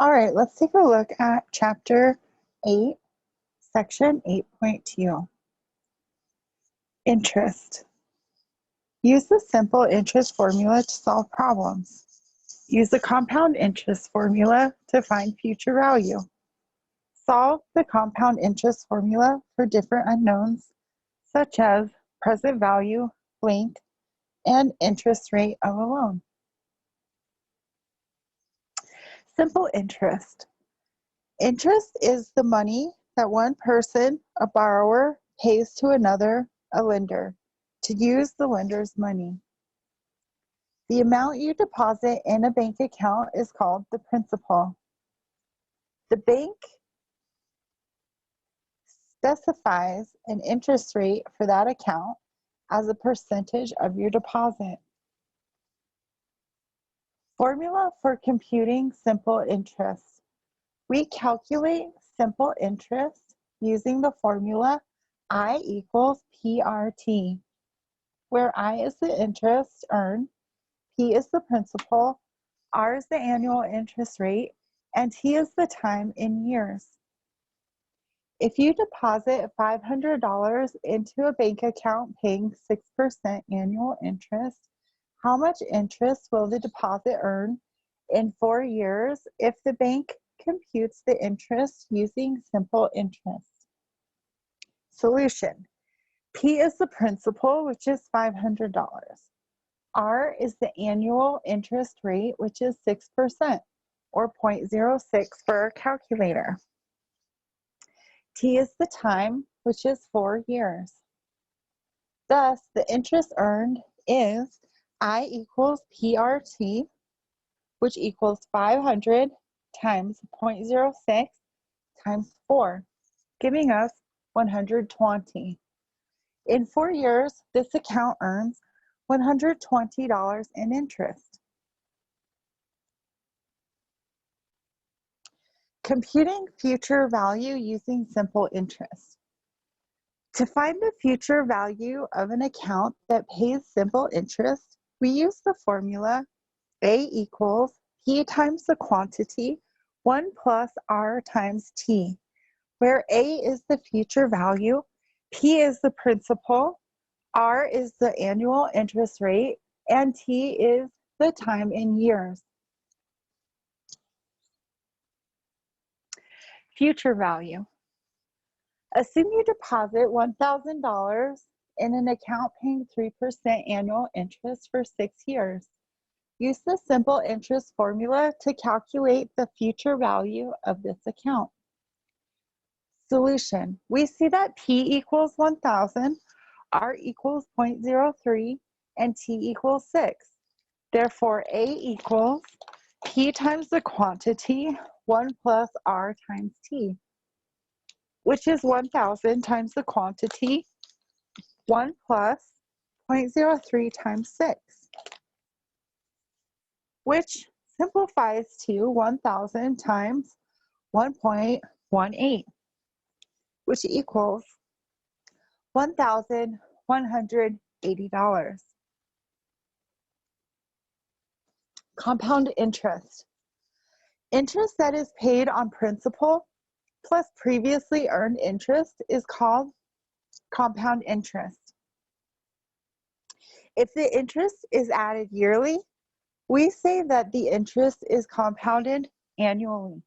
All right, let's take a look at Chapter 8, Section 8.2. Interest. Use the simple interest formula to solve problems. Use the compound interest formula to find future value. Solve the compound interest formula for different unknowns, such as present value, blank, and interest rate of a loan. Simple interest. Interest is the money that one person, a borrower, pays to another, a lender, to use the lender's money. The amount you deposit in a bank account is called the principal. The bank specifies an interest rate for that account as a percentage of your deposit. Formula for computing simple interest. We calculate simple interest using the formula I equals PRT, where I is the interest earned, P is the principal, R is the annual interest rate, and T is the time in years. If you deposit $500 into a bank account paying 6% annual interest, how much interest will the deposit earn in 4 years if the bank computes the interest using simple interest? Solution. P is the principal, which is $500. R is the annual interest rate, which is 6%, or 0.06 for our calculator. T is the time, which is 4 years. Thus, the interest earned is I equals PRT, which equals 500 times 0.06 times 4, giving us 120. In 4 years, this account earns $120 in interest. Computing future value using simple interest. To find the future value of an account that pays simple interest, we use the formula A equals P times the quantity, 1 plus R times T, where A is the future value, P is the principal, R is the annual interest rate, and T is the time in years. Future value. Assume you deposit $1,000 in an account paying 3% annual interest for 6 years. Use the simple interest formula to calculate the future value of this account. Solution. We see that P equals 1,000, R equals 0.03, and T equals 6. Therefore, A equals P times the quantity, 1 plus R times T, which is 1,000 times the quantity, 1 plus 0.03 times 6, which simplifies to 1,000 times 1.18, which equals $1,180. Compound interest. Interest that is paid on principal plus previously earned interest is called compound interest. If the interest is added yearly, we say that the interest is compounded annually.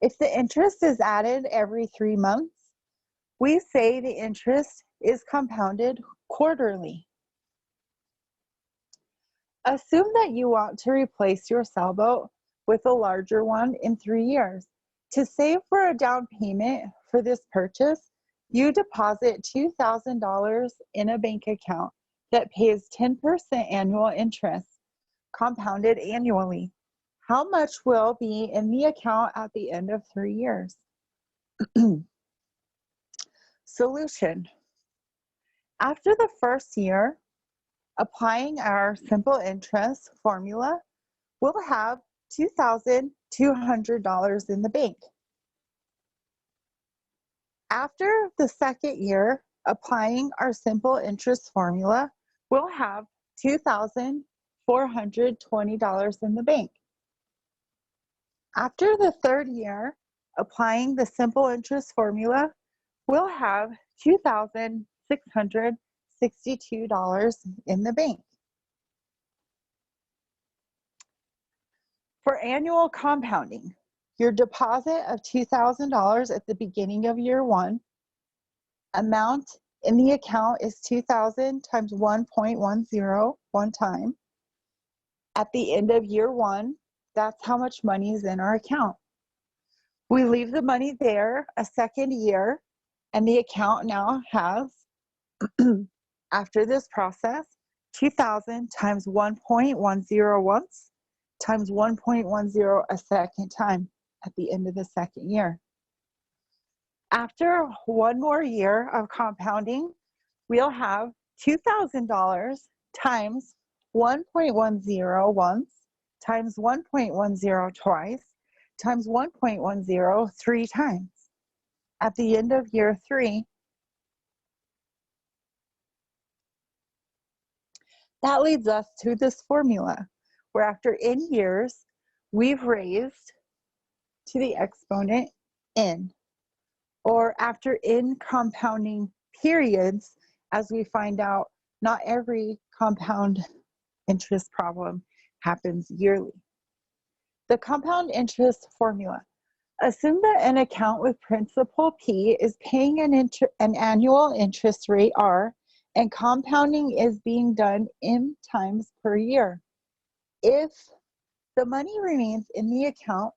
If the interest is added every 3 months, we say the interest is compounded quarterly. Assume that you want to replace your sailboat with a larger one in 3 years. To save for a down payment for this purchase, you deposit $2,000 in a bank account that pays 10% annual interest, compounded annually. How much will be in the account at the end of 3 years? Solution. After the first year, applying our simple interest formula, we'll have $2,200 in the bank. After the second year, applying our simple interest formula, we'll have $2,420 in the bank. After the third year, applying the simple interest formula, we'll have $2,662 in the bank. For annual compounding, your deposit of $2,000 at the beginning of year one, amount in the account is 2,000 times 1.10 one time. At the end of year one, that's how much money is in our account. We leave the money there a second year, and the account now has, after this process, 2,000 times 1.10 once times 1.10 a second time at the end of the second year. After one more year of compounding, we'll have $2,000 times 1.10 once times 1.10 twice times 1.10 three times. At the end of year three, that leads us to this formula, where after n years, we've raised to the exponent n, or after n compounding periods, as we find out, not every compound interest problem happens yearly. The compound interest formula. Assume that an account with principal P is paying an annual interest rate R, and compounding is being done m times per year. If the money remains in the account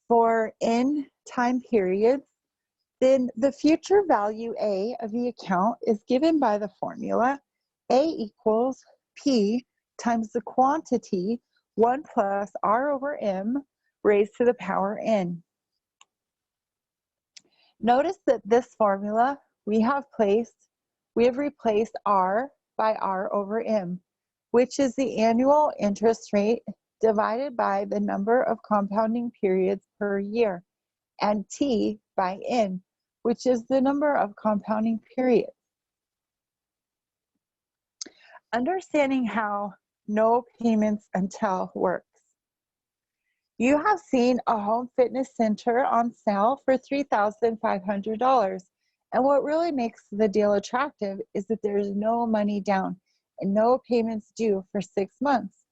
for n time periods, then the future value A of the account is given by the formula A equals P times the quantity 1 plus R over M raised to the power n. Notice that this formula we have replaced R by R over M, which is the annual interest rate divided by the number of compounding periods per year, and T by N, which is the number of compounding periods. Understanding how no payments until works. You have seen a home fitness center on sale for $3,500. And what really makes the deal attractive is that there's no money down and no payments due for 6 months.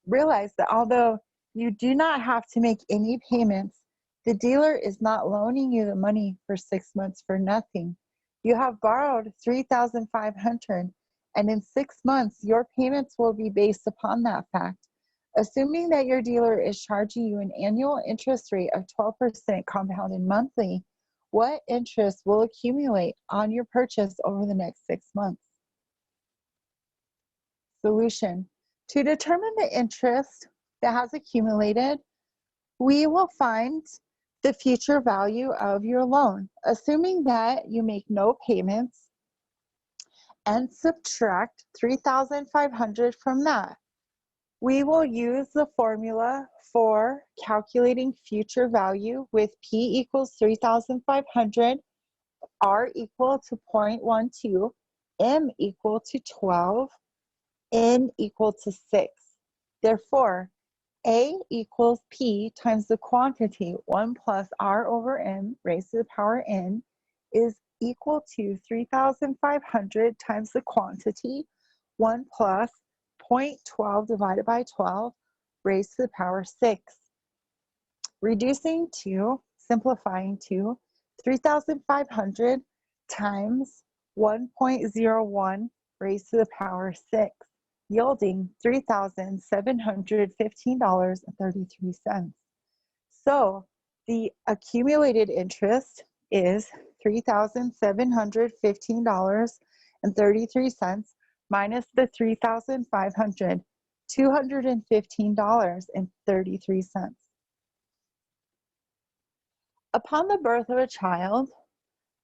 Realize that although you do not have to make any payments, the dealer is not loaning you the money for 6 months for nothing. You have borrowed $3,500, and in 6 months, your payments will be based upon that fact. Assuming that your dealer is charging you an annual interest rate of 12% compounded monthly, what interest will accumulate on your purchase over the next 6 months? Solution. To determine the interest that has accumulated, we will find the future value of your loan, assuming that you make no payments, and subtract $3,500 from that. We will use the formula for calculating future value with P equals 3,500, R equal to 0.12, M equal to 12, N equal to 6. Therefore, A equals P times the quantity 1 plus R over M raised to the power N is equal to 3,500 times the quantity 1 plus 0.12 divided by 12 raised to the power 6. Simplifying to 3,500 times 1.01 raised to the power 6, yielding $3,715.33. So the accumulated interest is $3,715.33 minus the $3,500, $215.33. Upon the birth of a child,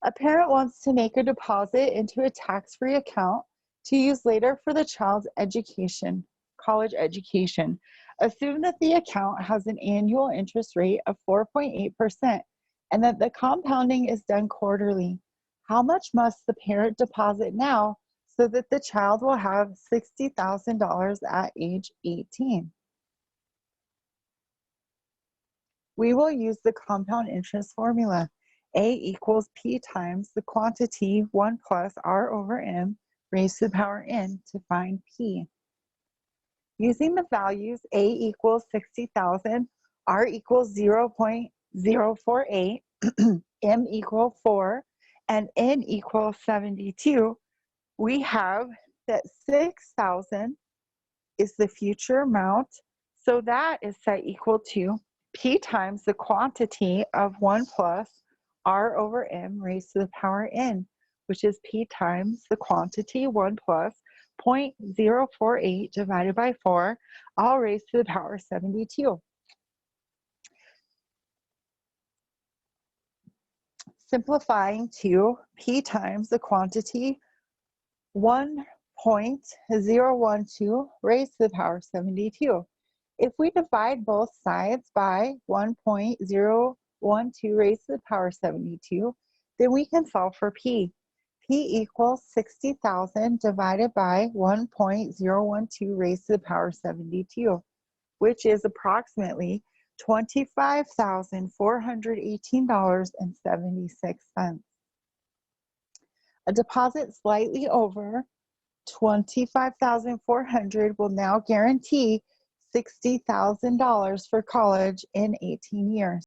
a parent wants to make a deposit into a tax-free account to use later for the child's education, college education. Assume that the account has an annual interest rate of 4.8% and that the compounding is done quarterly. How much must the parent deposit now so that the child will have $60,000 at age 18? We will use the compound interest formula. A equals P times the quantity 1 plus R over M raised to the power N to find P. Using the values A equals 60,000, R equals 0.048, M equals 4, and N equals 72, we have that 6,000 is the future amount, so that is set equal to P times the quantity of 1 plus R over M raised to the power N, which is P times the quantity 1 plus 0.048 divided by 4, all raised to the power 72. Simplifying to P times the quantity 1.012 raised to the power 72. If we divide both sides by 1.012 raised to the power 72, then we can solve for P. P equals 60,000 divided by 1.012 raised to the power 72, which is approximately $25,418.76. A deposit slightly over $25,400 will now guarantee $60,000 for college in 18 years.